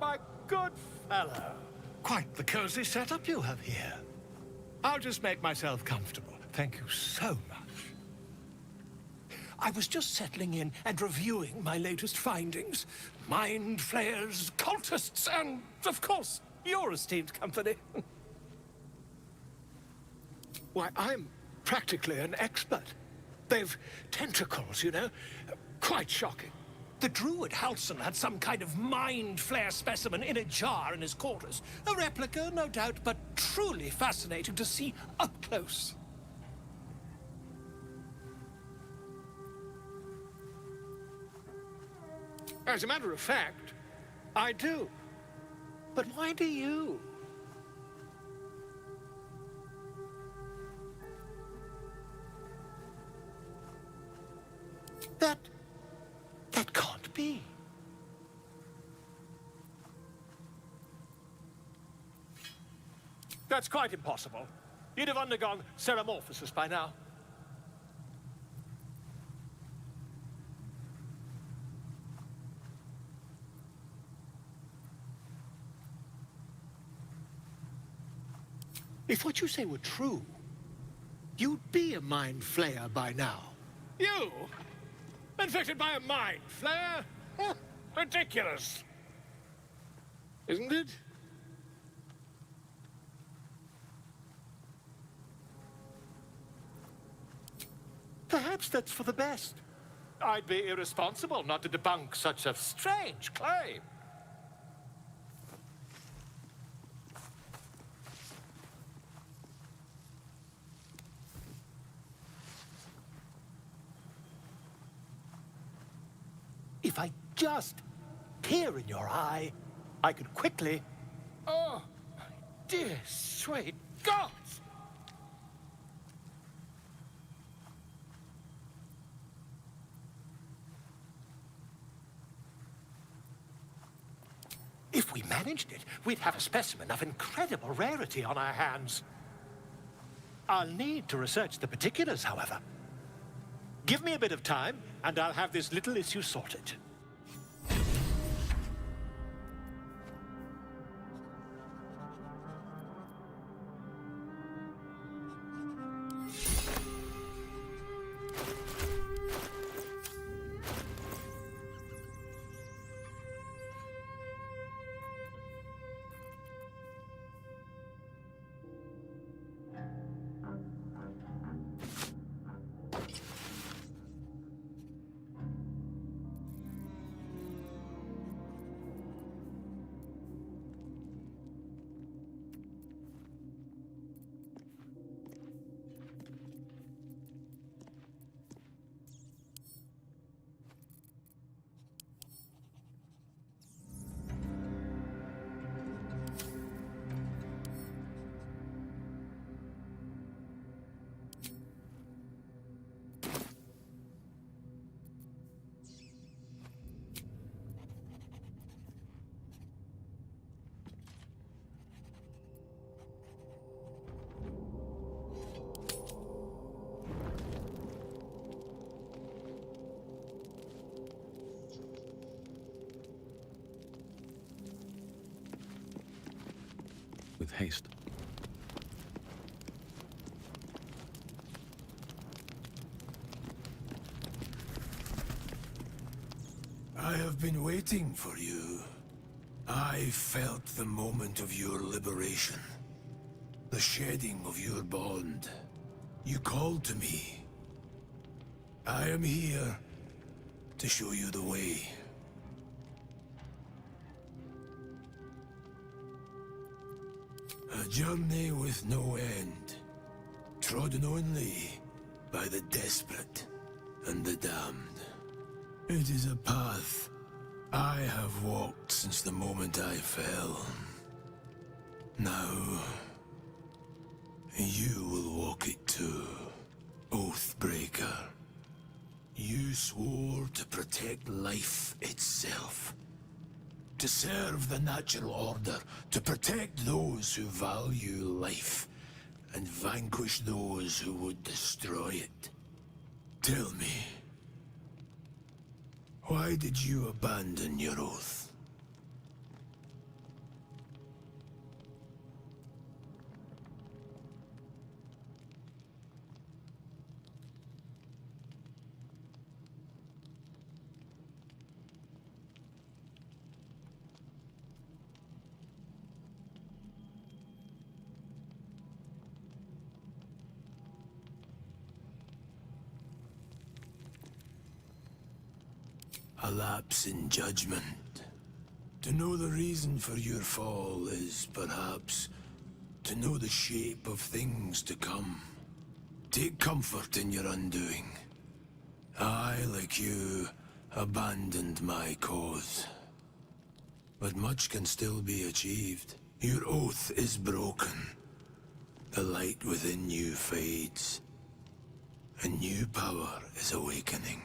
my good fellow. Quite the cozy setup you have here. I'll just make myself comfortable. Thank you so much. I was just settling in and reviewing my latest findings. Mind flayers, cultists, and, of course, your esteemed company. Why, I'm practically an expert. They've tentacles, you know. Quite shocking. The druid Halson had some kind of mind flare specimen in a jar in his quarters. A replica, no doubt, but truly fascinating to see up close. As a matter of fact, I do. But why do you? That can't be. That's quite impossible. You'd have undergone ceramorphosis by now. If what you say were true, you'd be a mind flayer by now. You? Infected by a mind flare? Huh, ridiculous. Isn't it? Perhaps that's for the best. I'd be irresponsible not to debunk such a strange claim. If I just peer in your eye, I could quickly... Oh, my dear, sweet gods! If we managed it, we'd have a specimen of incredible rarity on our hands. I'll need to research the particulars, however. Give me a bit of time, and I'll have this little issue sorted. With haste. I have been waiting for you. I felt the moment of your liberation. The shedding of your bond. You called to me. I am here to show you the way. A journey with no end, trodden only by the desperate and the damned. It is a path I have walked since the moment I fell. Now, you will walk it too, Oathbreaker. You swore to protect life itself. To serve the natural order, to protect those who value life, and vanquish those who would destroy it. Tell me, why did you abandon your oath? a lapse in judgment. To know the reason for your fall is, perhaps, to know the shape of things to come. Take comfort in your undoing. I, like you, abandoned my cause. But much can still be achieved. Your oath is broken. The light within you fades. A new power is awakening.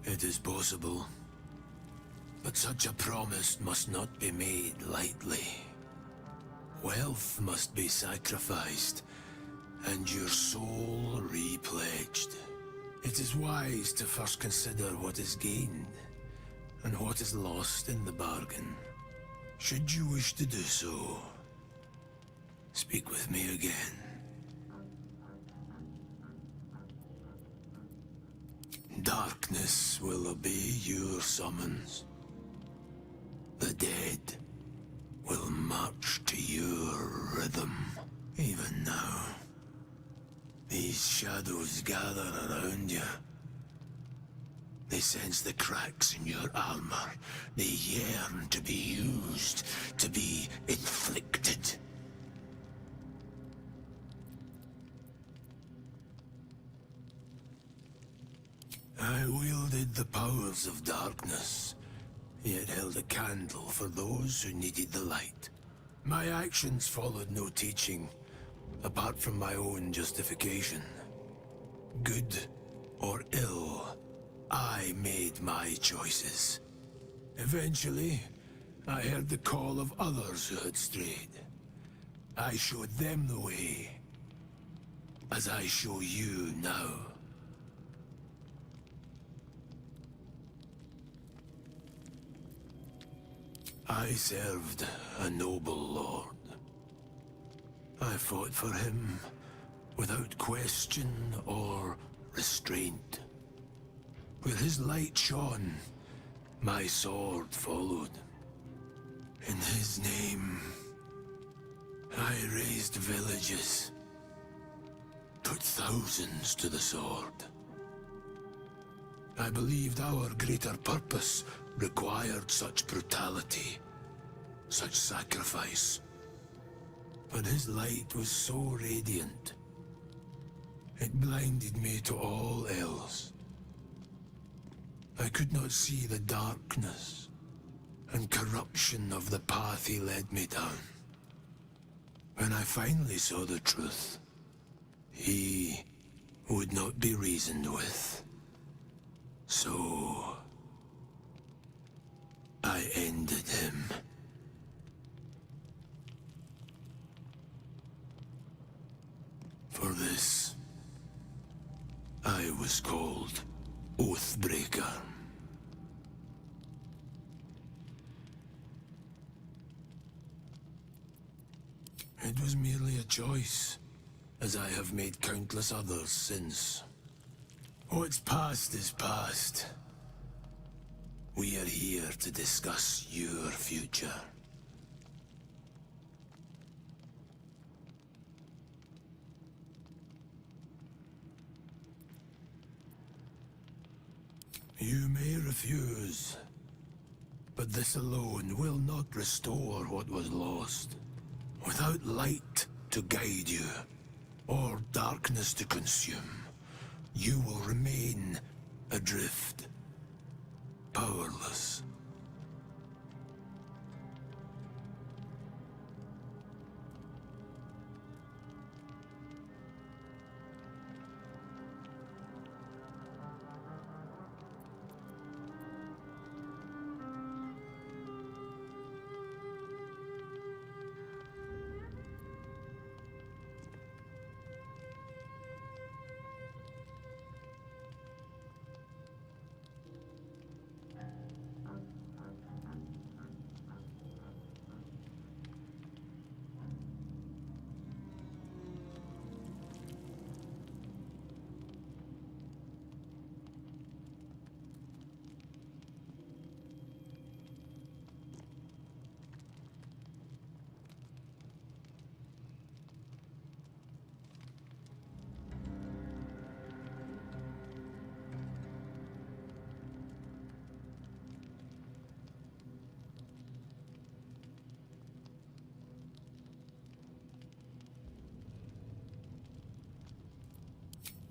It is possible. But such a promise must not be made lightly. Wealth must be sacrificed, and your soul repledged. It is wise to first consider what is gained, and what is lost in the bargain. Should you wish to do so, speak with me again. Darkness will obey your summons. The dead will march to your rhythm. Even now, these shadows gather around you. They sense the cracks in your armor. They yearn to be used, to be inflicted. I wielded the powers of darkness, yet held a candle for those who needed the light. My actions followed no teaching, apart from my own justification. Good or ill, I made my choices. Eventually, I heard the call of others who had strayed. I showed them the way, as I show you now. I served a noble lord. I fought for him without question or restraint. Where his light shone, my sword followed. In his name, I raised villages, put thousands to the sword. I believed our greater purpose required such brutality, such sacrifice. But his light was so radiant, it blinded me to all else. I could not see the darkness and corruption of the path he led me down. When I finally saw the truth, he would not be reasoned with. So I ended him. For this, I was called Oathbreaker. It was merely a choice, as I have made countless others since. What's past is past. We are here to discuss your future. You may refuse, but this alone will not restore what was lost. Without light to guide you, or darkness to consume, you will remain adrift, powerless.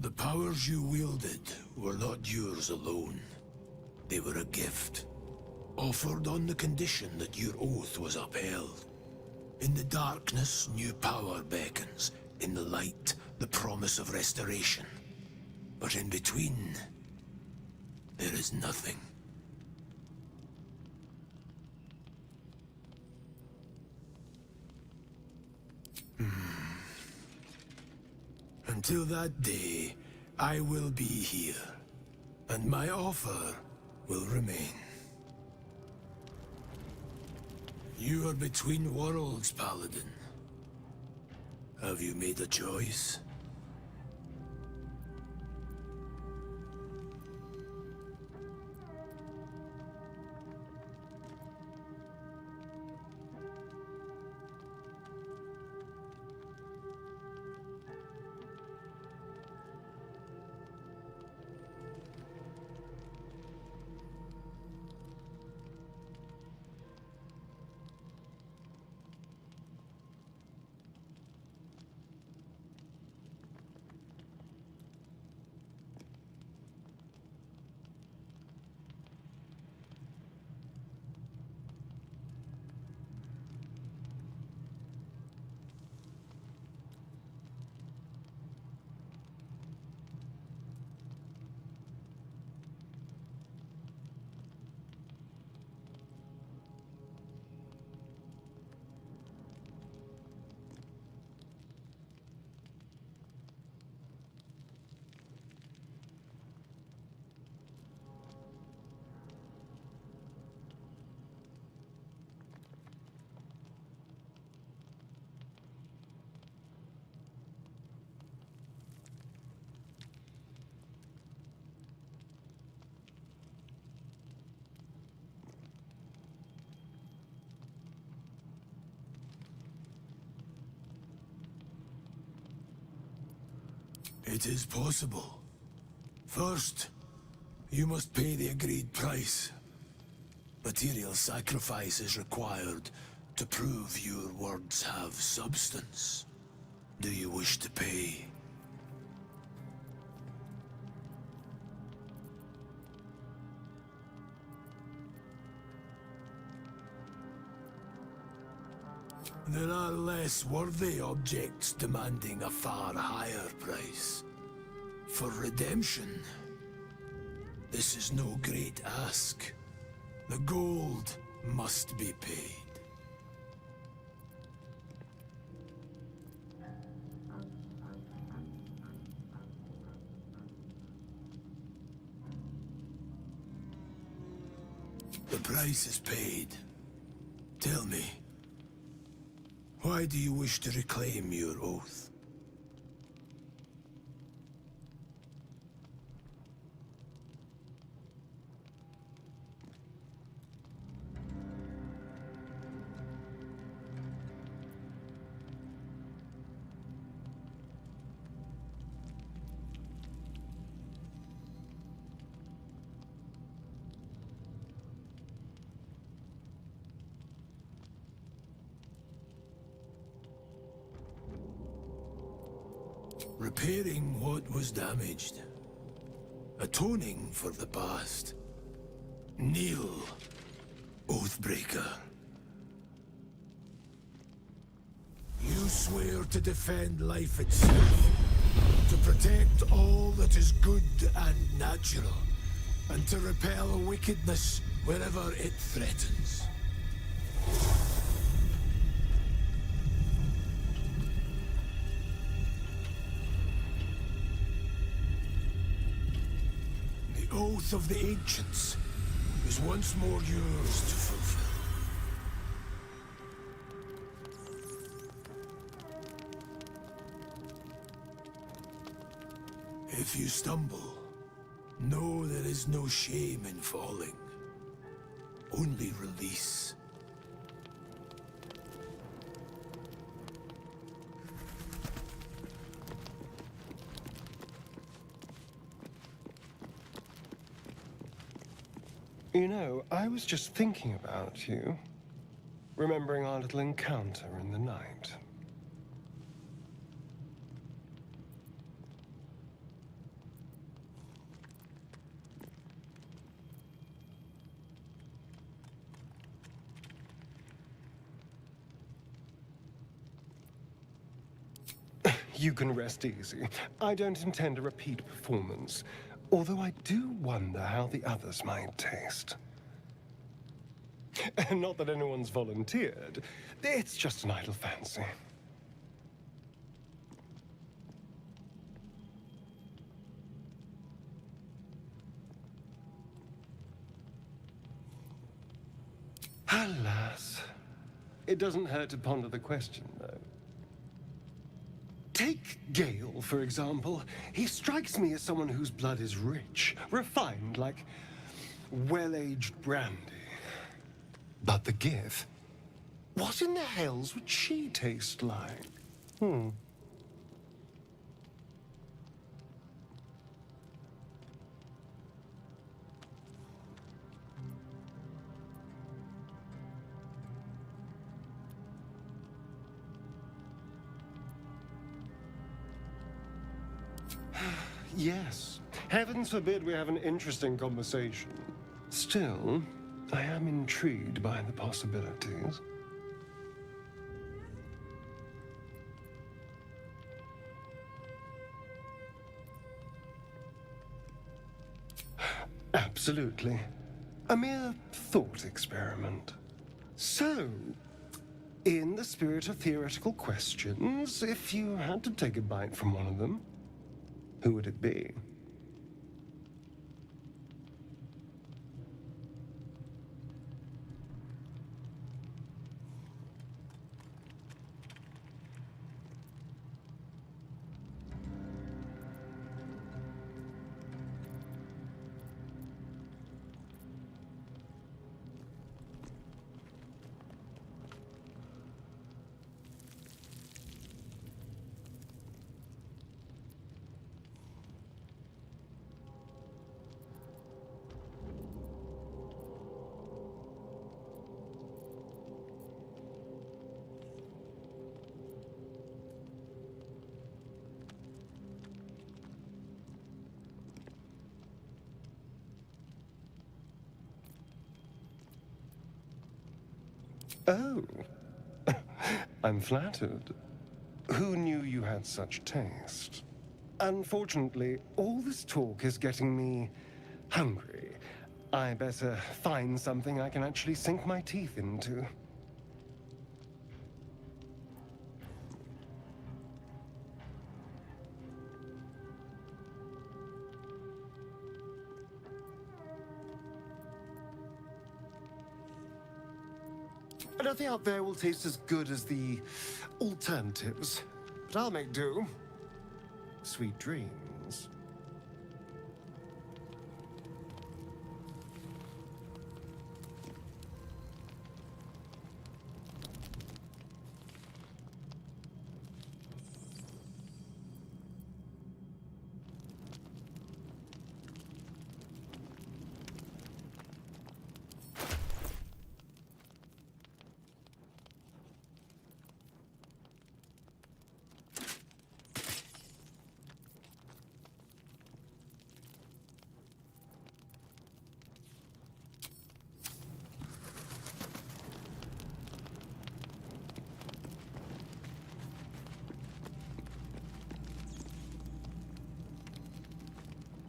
The powers you wielded were not yours alone. They were a gift, offered on the condition that your oath was upheld. In the darkness, new power beckons. In the light, the promise of restoration. But in between, there is nothing. Until that day, I will be here, and my offer will remain. You are between worlds, Paladin. Have you made a choice? It is possible. First, you must pay the agreed price. Material sacrifice is required to prove your words have substance. Do you wish to pay? There are less worthy objects demanding a far higher price. For redemption, this is no great ask. The gold must be paid. The price is paid. Tell me, why do you wish to reclaim your oath? Repairing what was damaged. Atoning for the past. Kneel, Oathbreaker. You swear to defend life itself, to protect all that is good and natural, and to repel wickedness wherever it threatens. The oath of the ancients is once more yours to fulfill. If you stumble, know there is no shame in falling, only release. You know, I was just thinking about you, remembering our little encounter in the night. You can rest easy. I don't intend a repeat performance, although I do wonder how the others might taste. Not that anyone's volunteered. It's just an idle fancy. Alas. It doesn't hurt to ponder the question, though. Take Gale, for example. He strikes me as someone whose blood is rich, refined, like well-aged brandy. But the Gith? What in the hells would she taste like? Yes. Heavens forbid we have an interesting conversation. Still, I am intrigued by the possibilities. Absolutely. A mere thought experiment. So, in the spirit of theoretical questions, if you had to take a bite from one of them, who would it be? Oh, I'm flattered. Who knew you had such taste? Unfortunately, all this talk is getting me hungry. I better find something I can actually sink my teeth into. Nothing out there will taste as good as the alternatives, but I'll make do. Sweet dreams.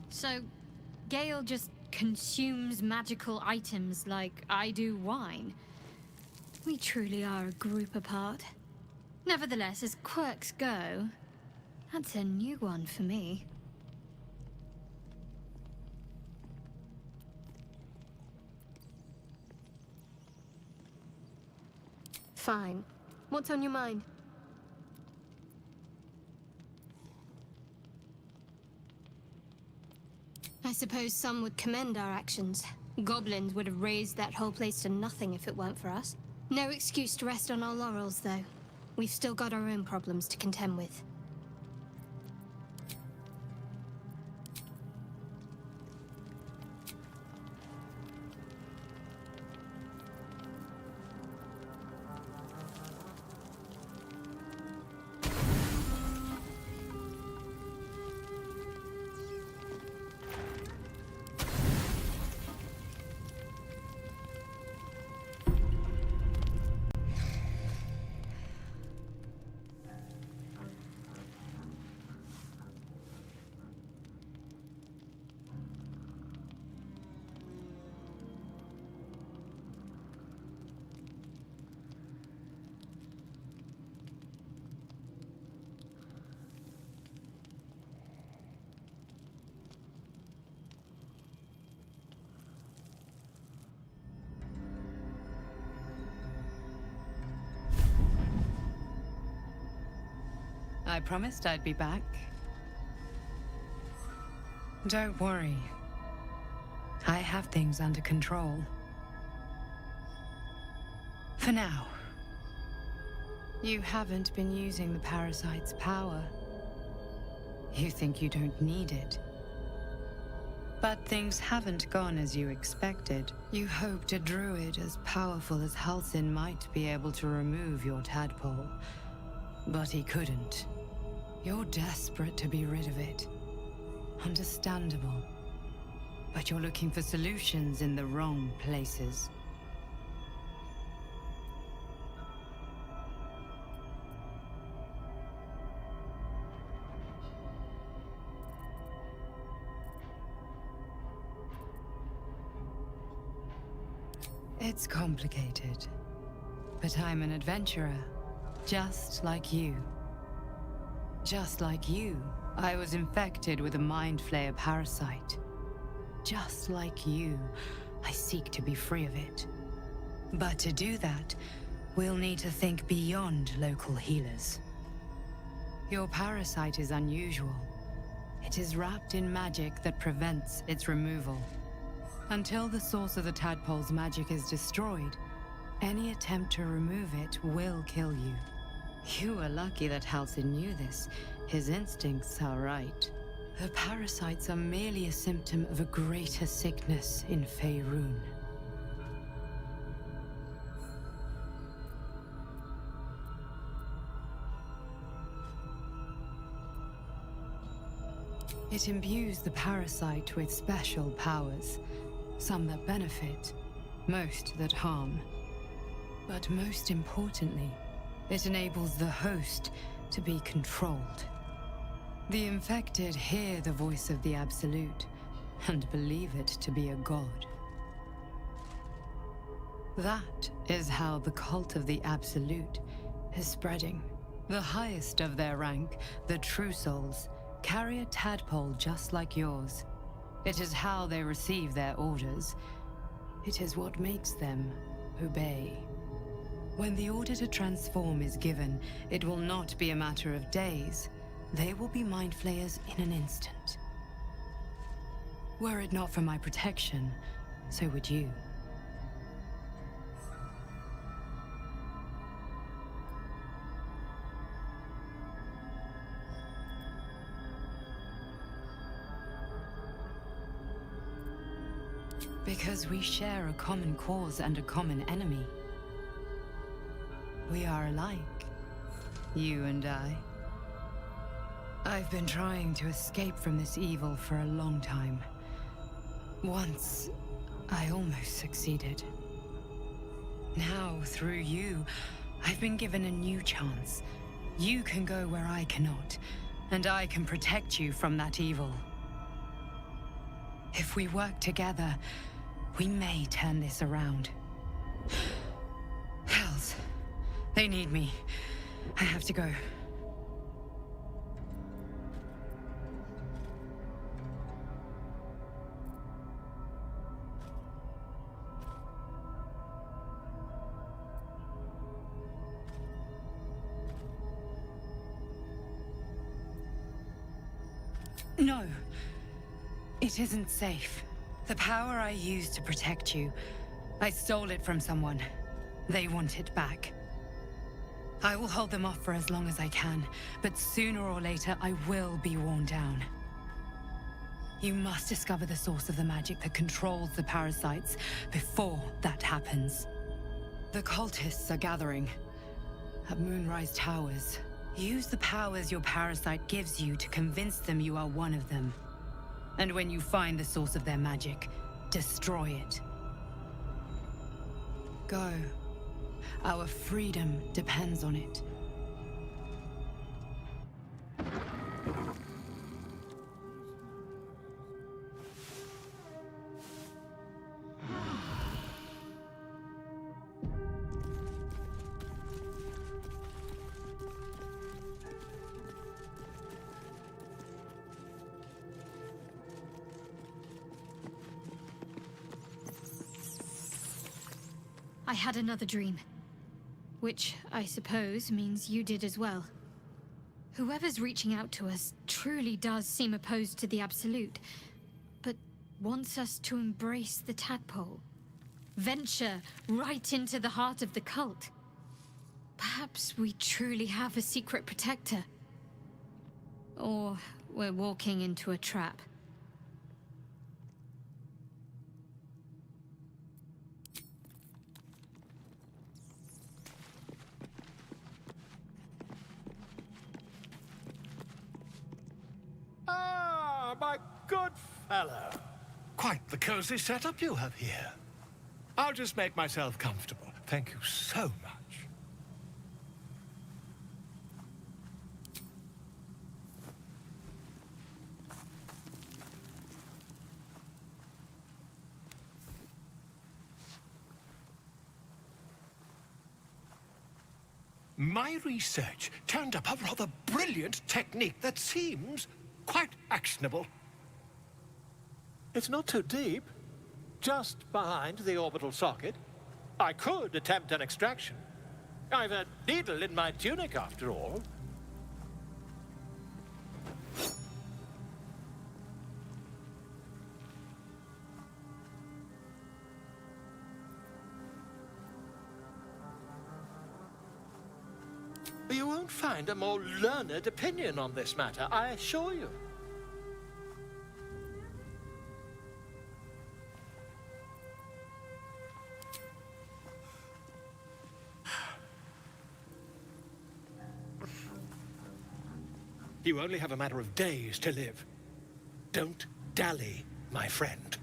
So, Gale just consumes magical items like I do wine. We truly are a group apart. Nevertheless, as quirks go, that's a new one for me. Fine. What's on your mind? I suppose some would commend our actions. Goblins would have razed that whole place to nothing if it weren't for us. No excuse to rest on our laurels, though. We've still got our own problems to contend with. I promised I'd be back. Don't worry. I have things under control. For now. You haven't been using the parasite's power. You think you don't need it. But things haven't gone as you expected. You hoped a druid as powerful as Halsin might be able to remove your tadpole. But he couldn't. You're desperate to be rid of it. Understandable. But you're looking for solutions in the wrong places. It's complicated. But I'm an adventurer, just like you. Just like you, I was infected with a Mind Flayer parasite. Just like you, I seek to be free of it. But to do that, we'll need to think beyond local healers. Your parasite is unusual. It is wrapped in magic that prevents its removal. Until the source of the tadpole's magic is destroyed, any attempt to remove it will kill you. You were lucky that Halsin knew this. His instincts are right. The parasites are merely a symptom of a greater sickness in Faerun. It imbues the parasite with special powers. Some that benefit, most that harm. But most importantly, it enables the host to be controlled. The infected hear the voice of the Absolute, and believe it to be a god. That is how the cult of the Absolute is spreading. The highest of their rank, the True Souls, carry a tadpole just like yours. It is how they receive their orders. It is what makes them obey. When the order to transform is given, it will not be a matter of days. They will be Mind Flayers in an instant. Were it not for my protection, so would you. Because we share a common cause and a common enemy. We are alike, you and I. I've been trying to escape from this evil for a long time. Once, I almost succeeded. Now, through you, I've been given a new chance. You can go where I cannot, and I can protect you from that evil. If we work together, we may turn this around. Hells. They need me. I have to go. No. It isn't safe. The power I used to protect you, I stole it from someone. They want it back. I will hold them off for as long as I can, but sooner or later I will be worn down. You must discover the source of the magic that controls the parasites before that happens. The cultists are gathering at Moonrise Towers. Use the powers your parasite gives you to convince them you are one of them. And when you find the source of their magic, destroy it. Go. Our freedom depends on it. I had another dream. Which, I suppose, means you did as well. Whoever's reaching out to us truly does seem opposed to the Absolute, but wants us to embrace the tadpole. Venture right into the heart of the cult. Perhaps we truly have a secret protector. Or we're walking into a trap. Ah, my good fellow. Quite the cozy setup you have here. I'll just make myself comfortable. Thank you so much. My research turned up a rather brilliant technique that seems quite actionable. It's not too deep. Just behind the orbital socket. I could attempt an extraction. I've a needle in my tunic, after all. You won't find a more learned opinion on this matter, I assure you. You only have a matter of days to live. Don't dally, my friend.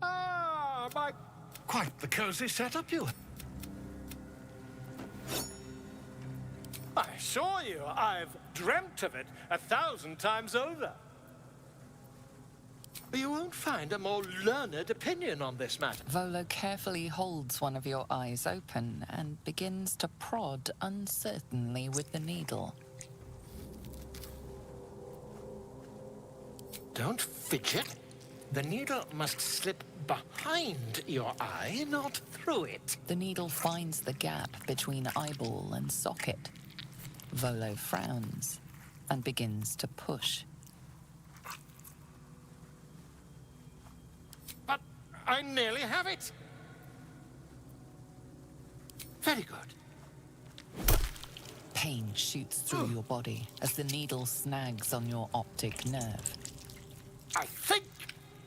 Ah, my... Quite the cozy setup you... I assure you, I've dreamt of it 1,000 times over. You won't find a more learned opinion on this matter. Volo carefully holds one of your eyes open and begins to prod uncertainly with the needle. Don't fidget. The needle must slip behind your eye, not through it. The needle finds the gap between eyeball and socket. Volo frowns and begins to push. But I nearly have it. Very good. Pain shoots through your body as the needle snags on your optic nerve. I think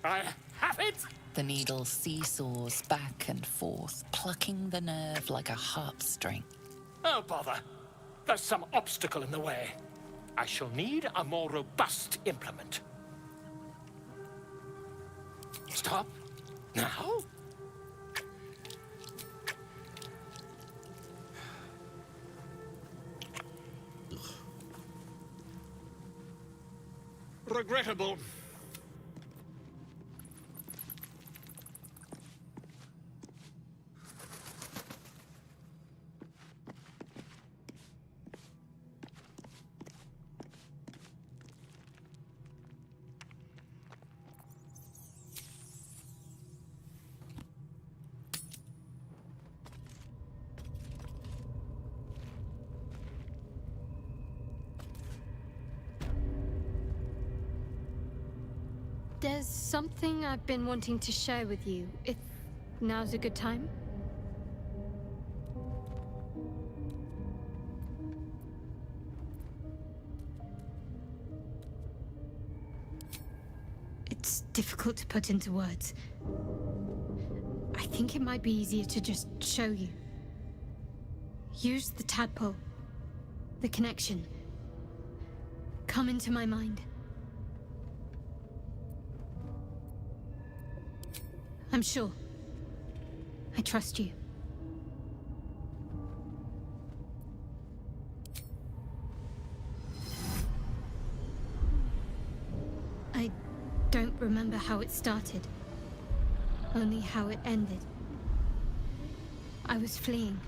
I have it. The needle seesaws back and forth, plucking the nerve like a harp string. Oh, bother. There's some obstacle in the way. I shall need a more robust implement. Stop. Now? Regrettable. There's something I've been wanting to share with you, if now's a good time. It's difficult to put into words. I think it might be easier to just show you. Use the tadpole. The connection. Come into my mind. I'm sure. I trust you. I don't remember how it started. Only how it ended. I was fleeing.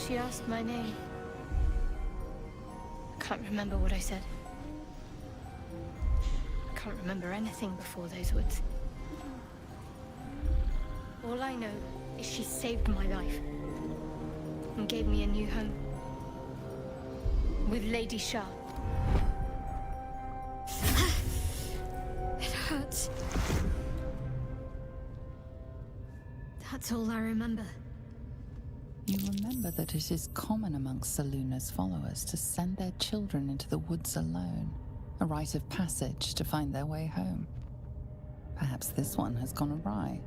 she asked my name. I can't remember what I said. I can't remember anything before those words. All I know is she saved my life and gave me a new home with Lady Shah. It hurts. That's all I remember. You remember that it is common amongst Seluna's followers to send their children into the woods alone, a rite of passage to find their way home. Perhaps this one has gone awry.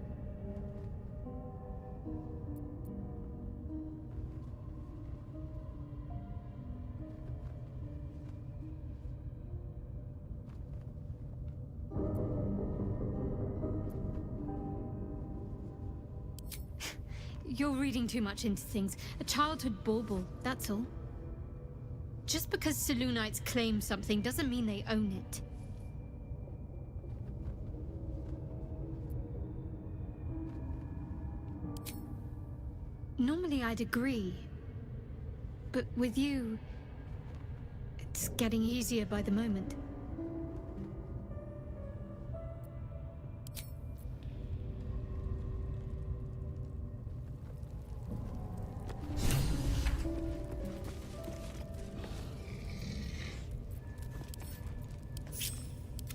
You're reading too much into things. A childhood bauble, that's all. Just because Selunites claim something doesn't mean they own it. Normally I'd agree. But with you, it's getting easier by the moment.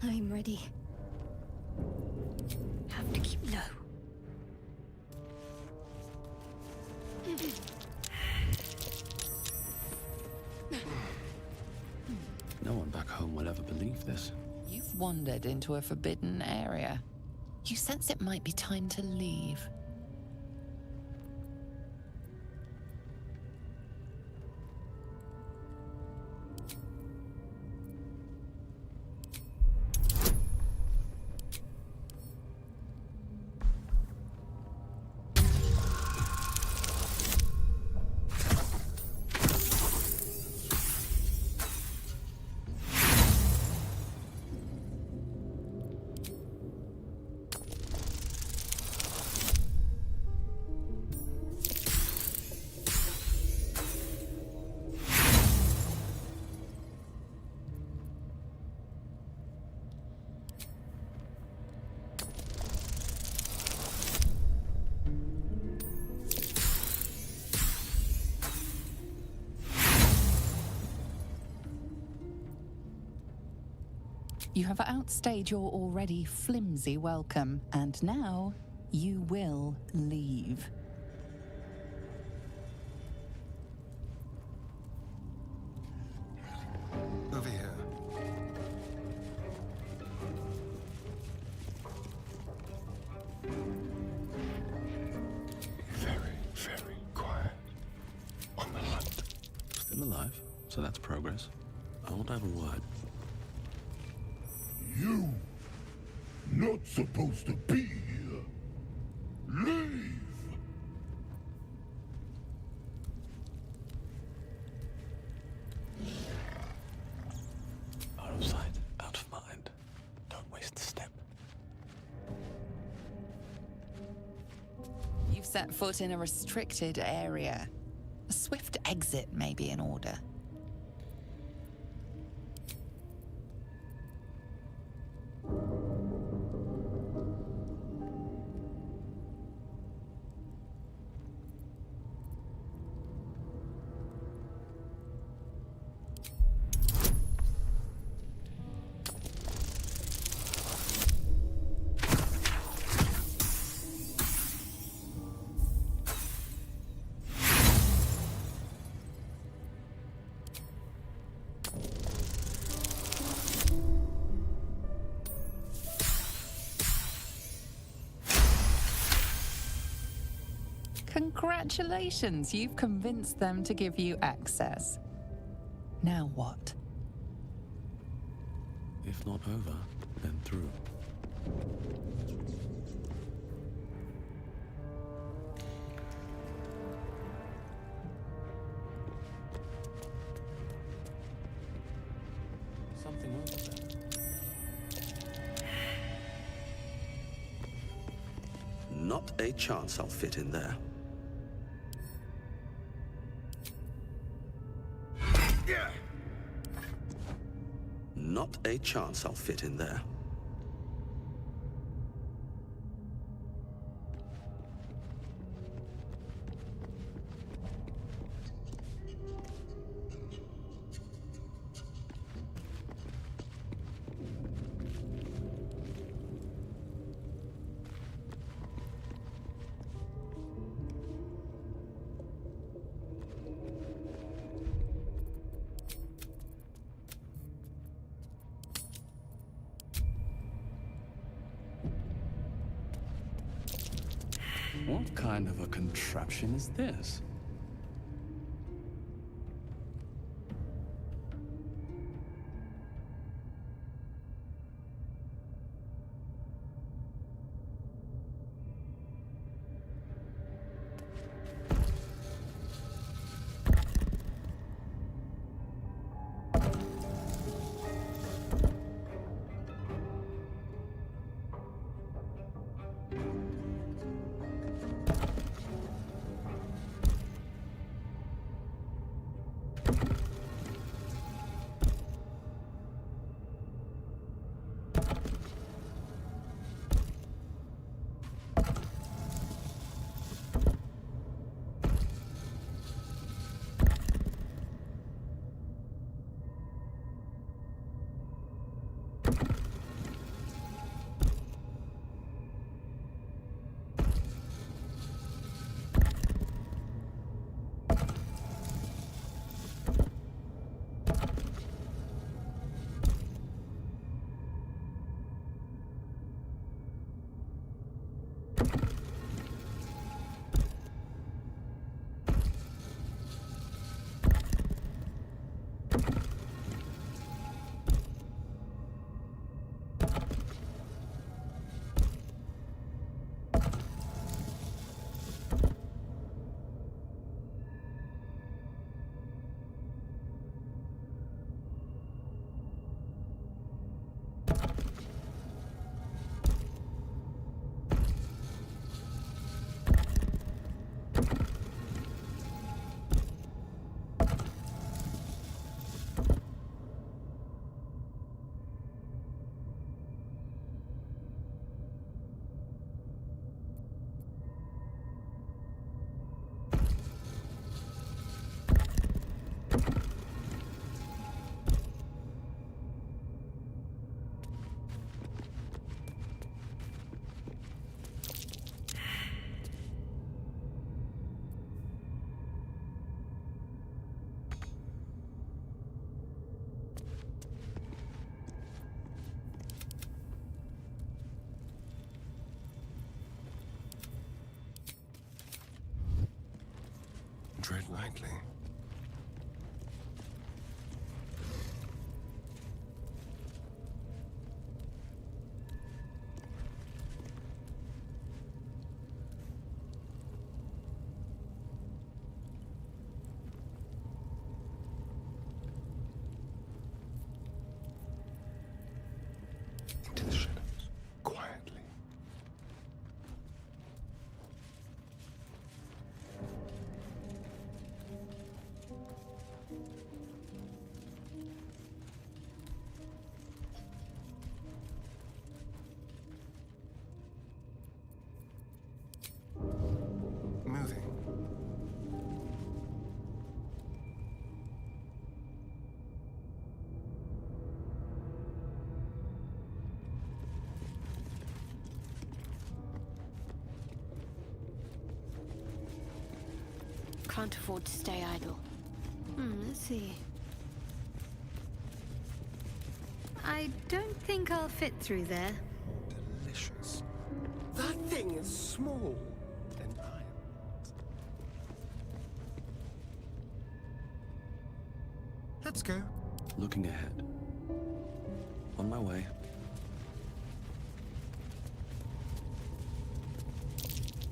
I'm ready. Have to keep low. No one back home will ever believe this. You've wandered into a forbidden area. You sense it might be time to leave. You have outstayed your already flimsy welcome, and now you will leave. Over here. Very, very quiet. On the hunt. Still alive, so that's progress. I want to have a word. You not supposed to be here. Leave! Out of sight, out of mind. Don't waste a step. You've set foot in a restricted area. A swift exit may be in order. Congratulations, you've convinced them to give you access. Now what? If not over, then through. Something over there. Not a chance I'll fit in there. Not a chance I'll fit in there. What kind of a contraption is this? Tread lightly. Into the shadows, quietly. Moving. Can't afford to stay idle. Let's see. I don't think I'll fit through there. Delicious. That thing is small. And I am not. Let's go. Looking ahead. On my way.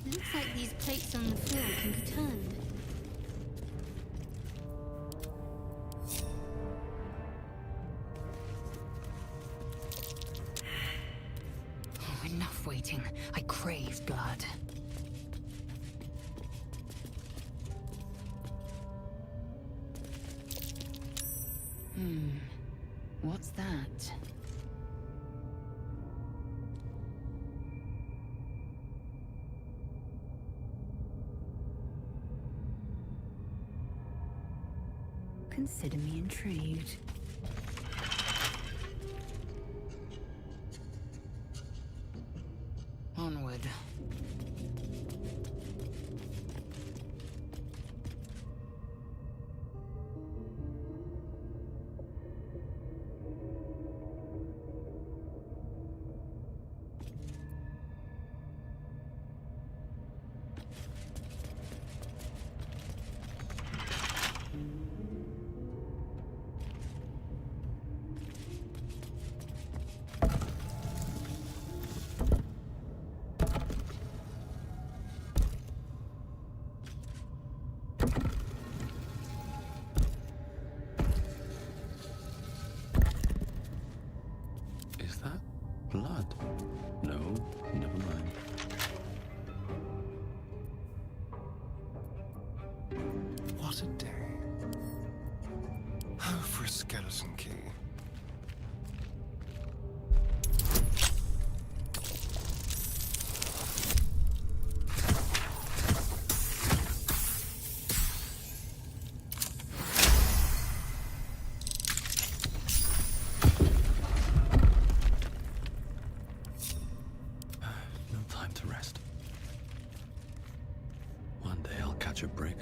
Looks like these plates on the floor can be turned. Oh, enough waiting. I crave blood. What What's that? Consider me intrigued. Onward. Is that blood? No, never mind. What a day. Oh, for a skeleton key. No time to rest. One day I'll catch a break.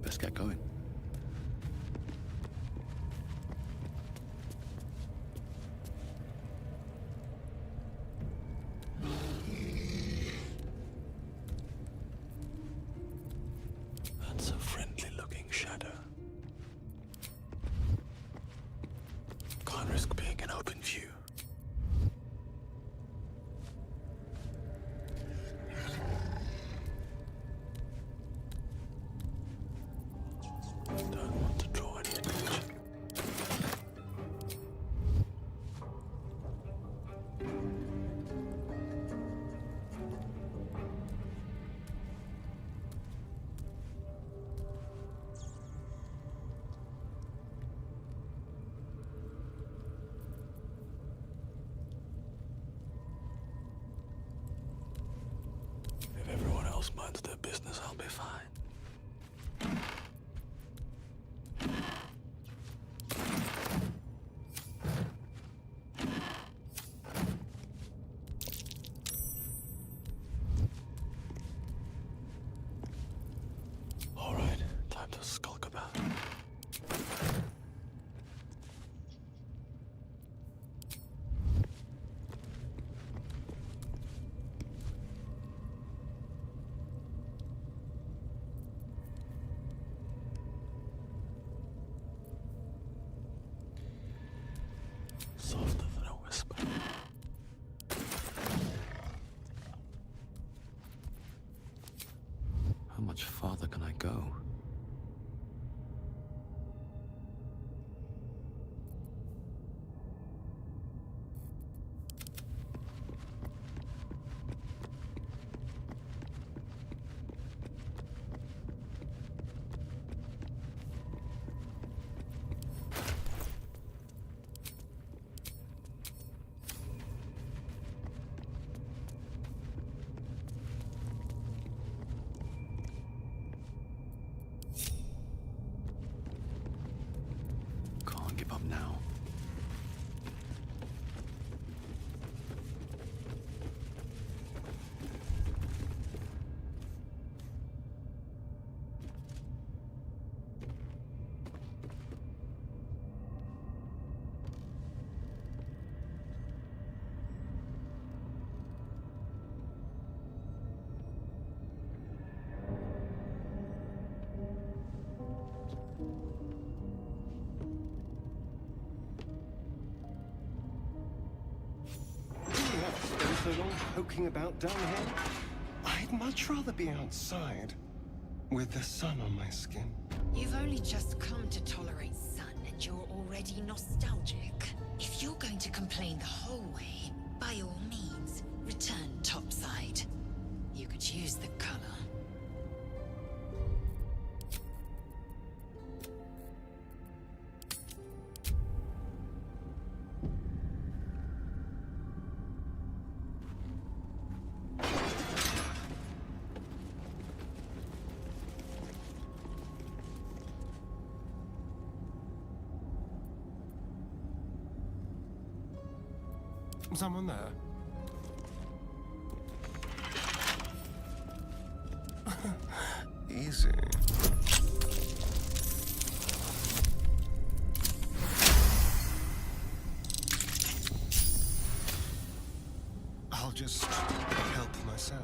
Let's get going. That's a friendly-looking shadow. Can't risk being in open view. Don't want to draw any attention. If everyone else minds their business, I'll be fine. All right, time to skulk about. go. Can't give up now. Spend so long poking about down here? I'd much rather be outside, with the sun on my skin. You've only just come to tolerate sun and you're already nostalgic. If you're going to complain the whole way, by all means, return topside. You could use the color. Someone there? Easy. I'll just help myself.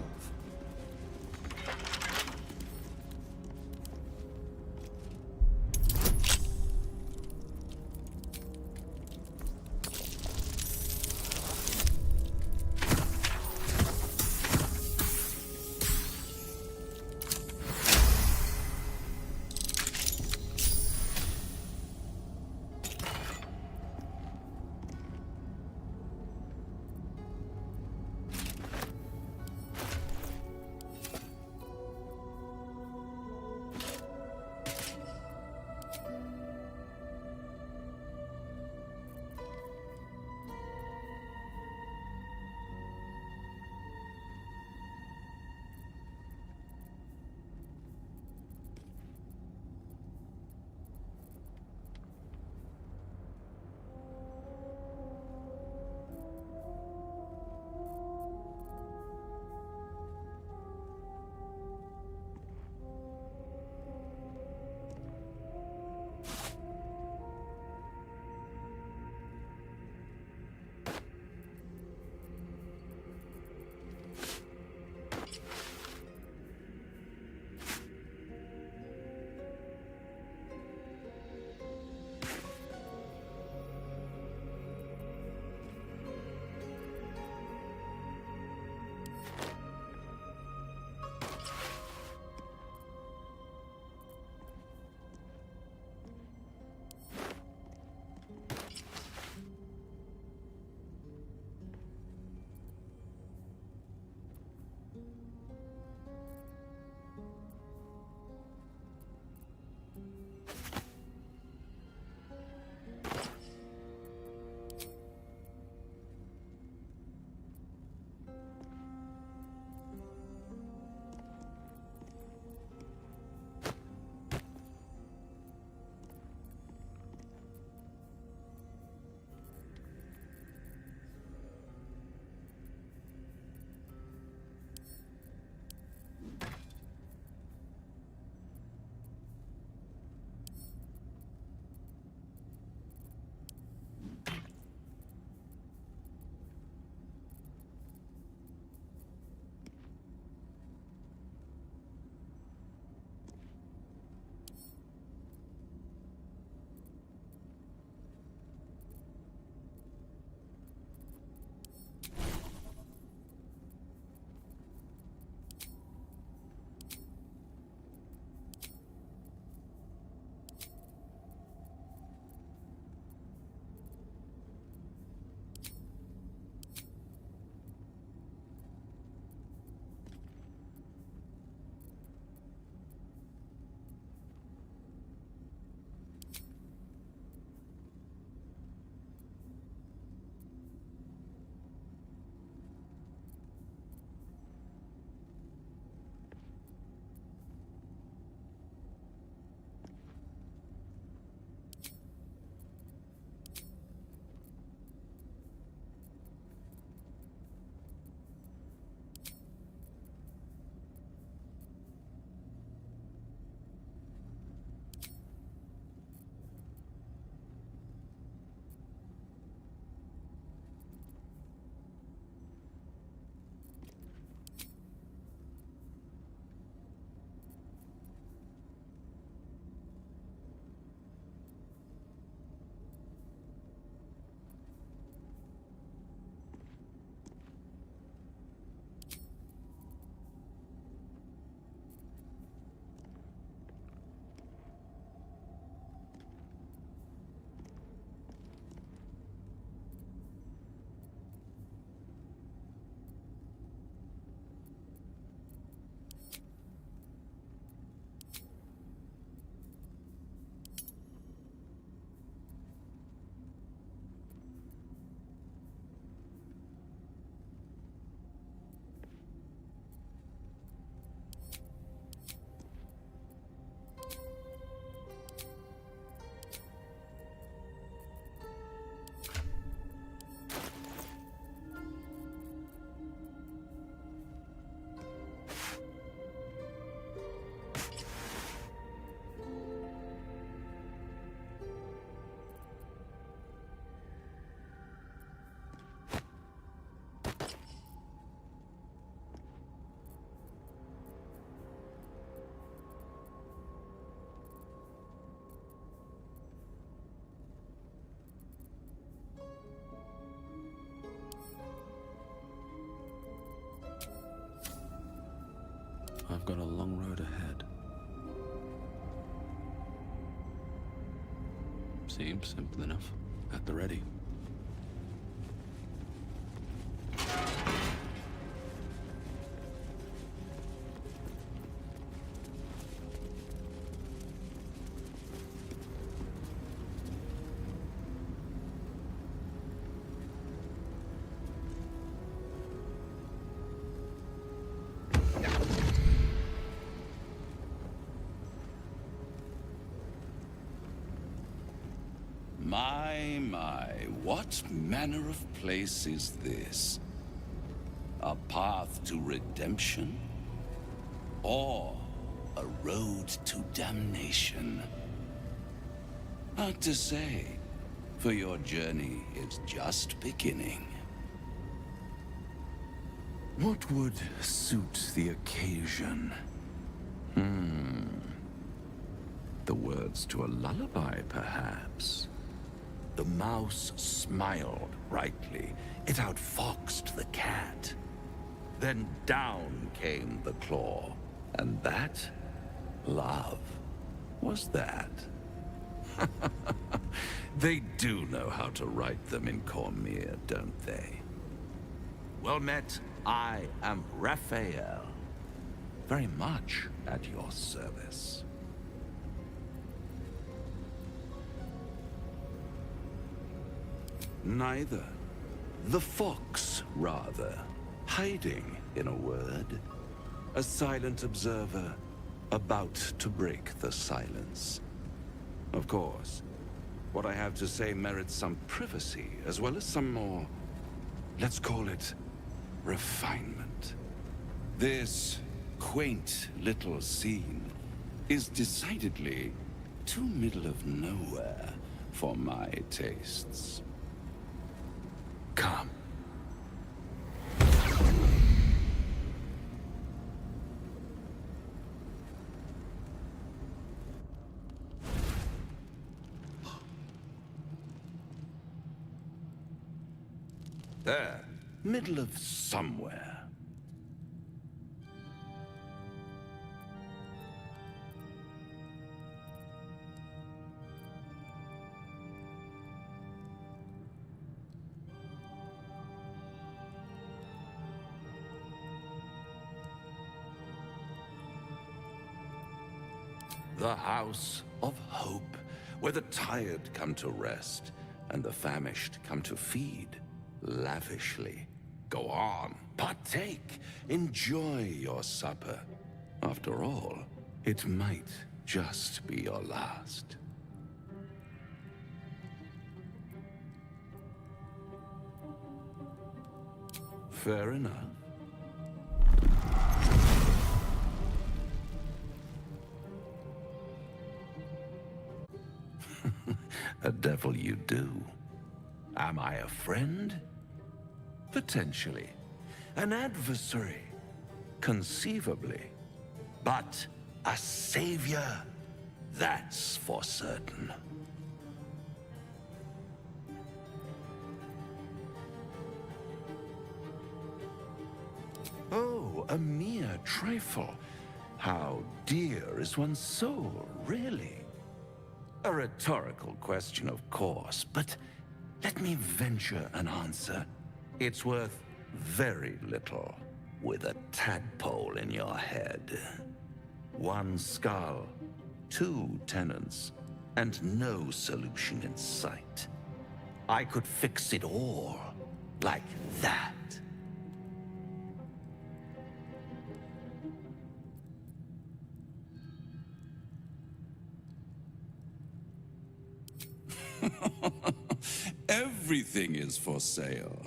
Seems simple enough. At the ready. My, what manner of place is this? A path to redemption? Or a road to damnation? Hard to say, for your journey is just beginning. What would suit the occasion? The words to a lullaby, perhaps? The mouse smiled brightly. It outfoxed the cat. Then down came the claw. And that, love, was that. They do know how to write them in Cormyr, don't they? Well met, I am Raphael. Very much at your service. Neither. The fox, rather. Hiding, in a word. A silent observer, about to break the silence. Of course, what I have to say merits some privacy, as well as some more, let's call it, refinement. This quaint little scene is decidedly too middle of nowhere for my tastes. Come. There, middle of somewhere. The House of Hope, where the tired come to rest, and the famished come to feed, lavishly. Go on, partake, enjoy your supper. After all, it might just be your last. Fair enough. A devil you do. Am I a friend? Potentially. An adversary? Conceivably. But a savior? That's for certain. Oh, a mere trifle. How dear is one's soul, really? A rhetorical question, of course, but let me venture an answer. It's worth very little with a tadpole in your head. One skull, two tenants, and no solution in sight. I could fix it all like that. Everything is for sale.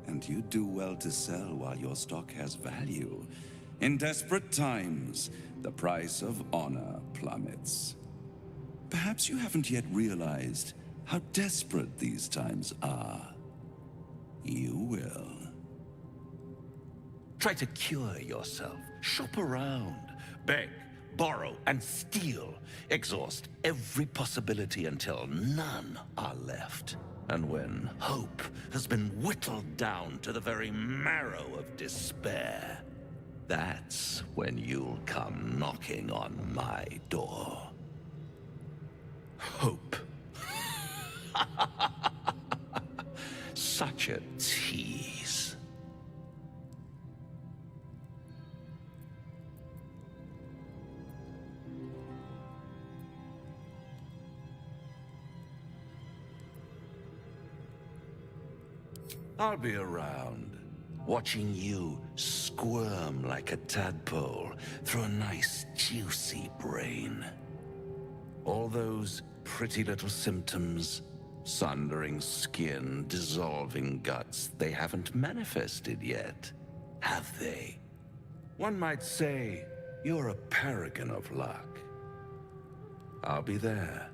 And you do well to sell while your stock has value. In desperate times, the price of honor plummets. Perhaps you haven't yet realized how desperate these times are. You will. Try to cure yourself. Shop around. Beg, borrow, and steal. Exhaust every possibility until none are left. And when hope has been whittled down to the very marrow of despair, that's when you'll come knocking on my door. Hope. Such a tease. I'll be around, watching you squirm like a tadpole through a nice, juicy brain. All those pretty little symptoms, sundering skin, dissolving guts, they haven't manifested yet, have they? One might say you're a paragon of luck. I'll be there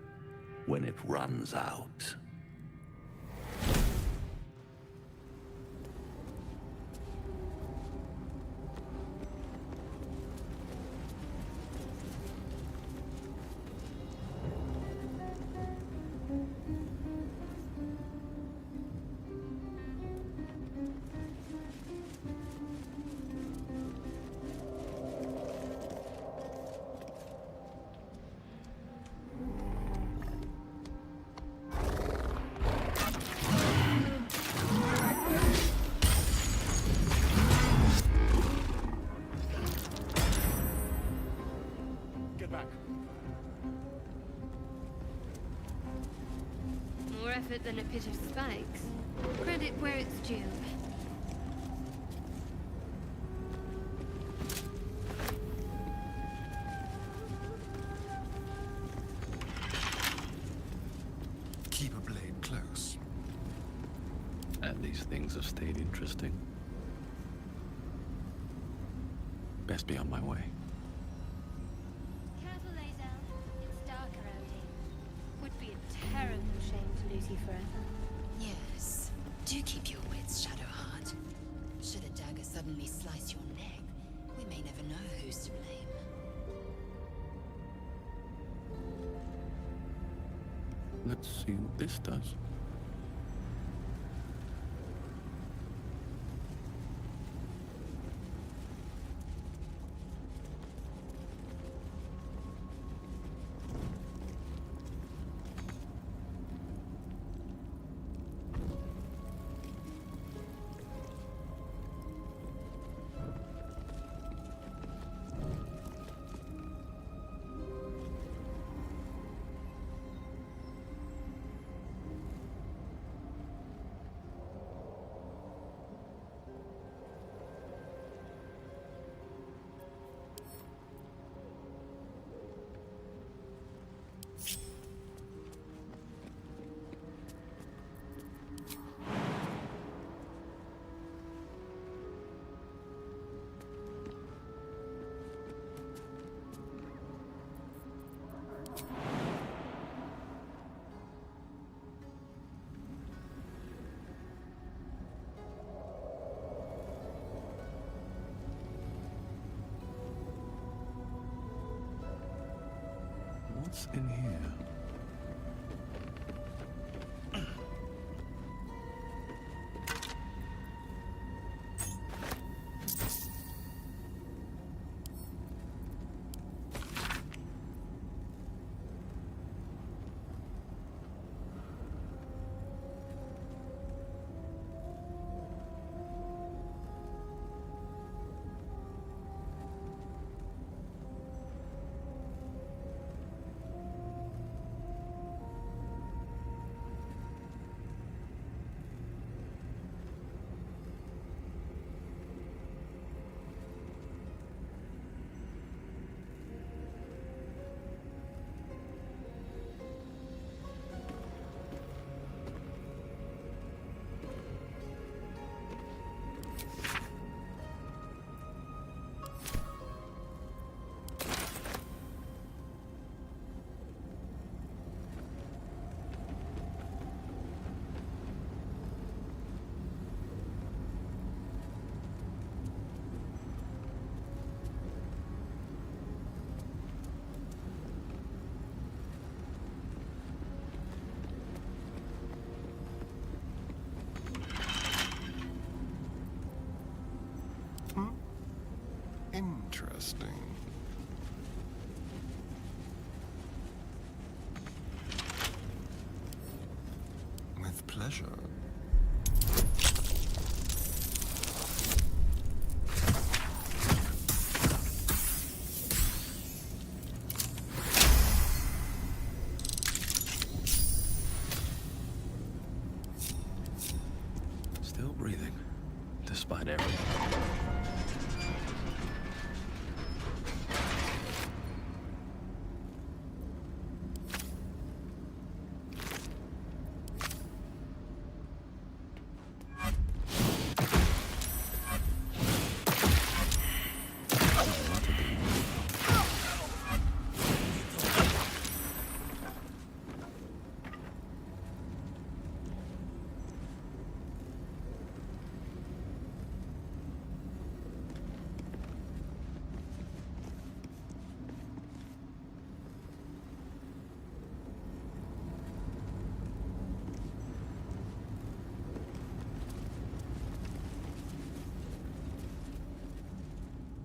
when it runs out. More effort than a pit of spikes. Credit where it's due. Keep a blade close. At least things have stayed interesting. Best be on my way. Careful, Lae'zel. It's dark around here. Would be a terrible shame to lose you forever. Yes. Do keep your wits, Shadowheart. Should a dagger suddenly slice your neck, we may never know who's to blame. Let's see what this does. What's in here? Interesting. pleasure. Still breathing, despite everything.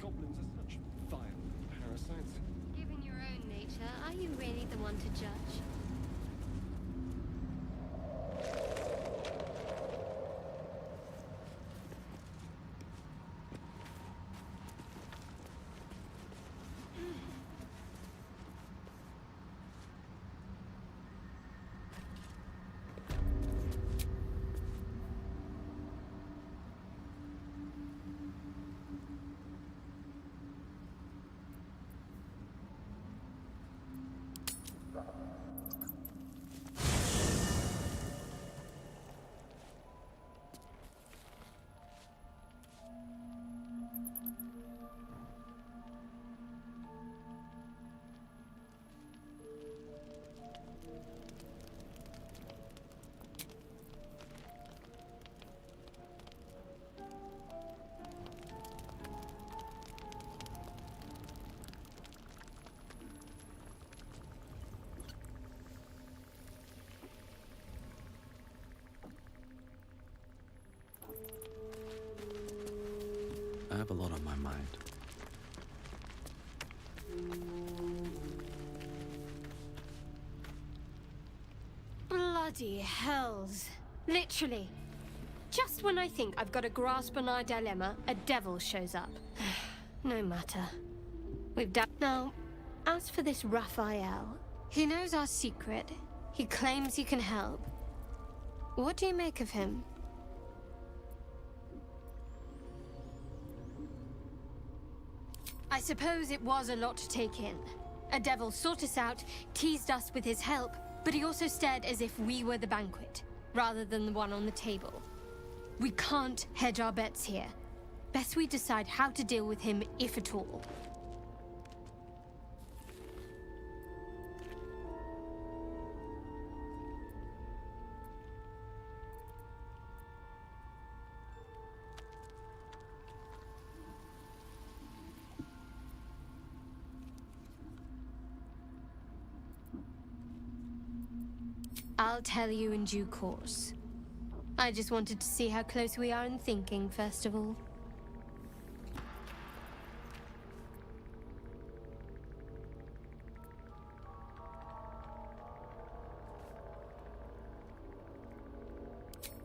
Goblins are such vile parasites. Given your own nature, are you really the one to judge? I have a lot on my mind. Bloody hells. Literally. Just when I think I've got a grasp on our dilemma, a devil shows up. No matter. We've done. Now, as for this Raphael, he knows our secret. He claims he can help. What do you make of him? I suppose it was a lot to take in. A devil sought us out, teased us with his help, but he also stared as if we were the banquet, rather than the one on the table. We can't hedge our bets here. Best we decide how to deal with him, if at all. I'll tell you in due course. I just wanted to see how close we are in thinking, first of all.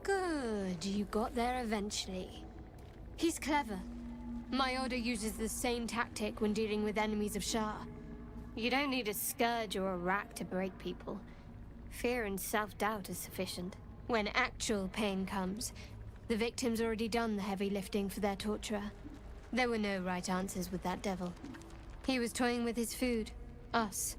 Good, you got there eventually. He's clever. My order uses the same tactic when dealing with enemies of Shah. You don't need a scourge or a rack to break people. Fear and self-doubt is sufficient. When actual pain comes, the victim's already done the heavy lifting for their torturer. There were no right answers with that devil. He was toying with his food. Us.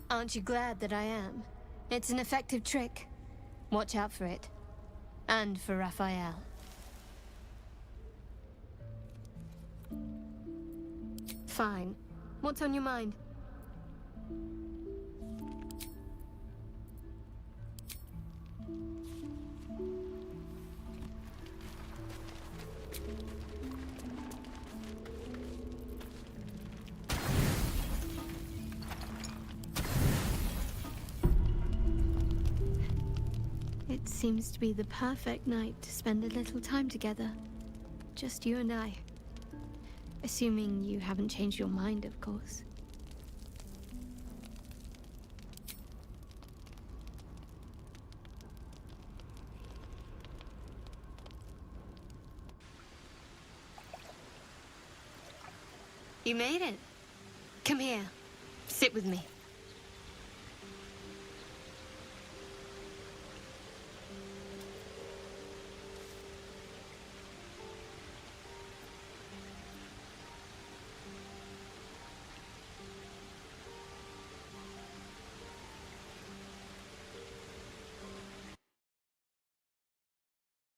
Aren't you glad that I am? It's an effective trick. Watch out for it. And for Raphael. Fine. What's on your mind? Tonight seems to be the perfect night to spend a little time together. Just you and I. Assuming you haven't changed your mind, of course. You made it. Come here. Sit with me.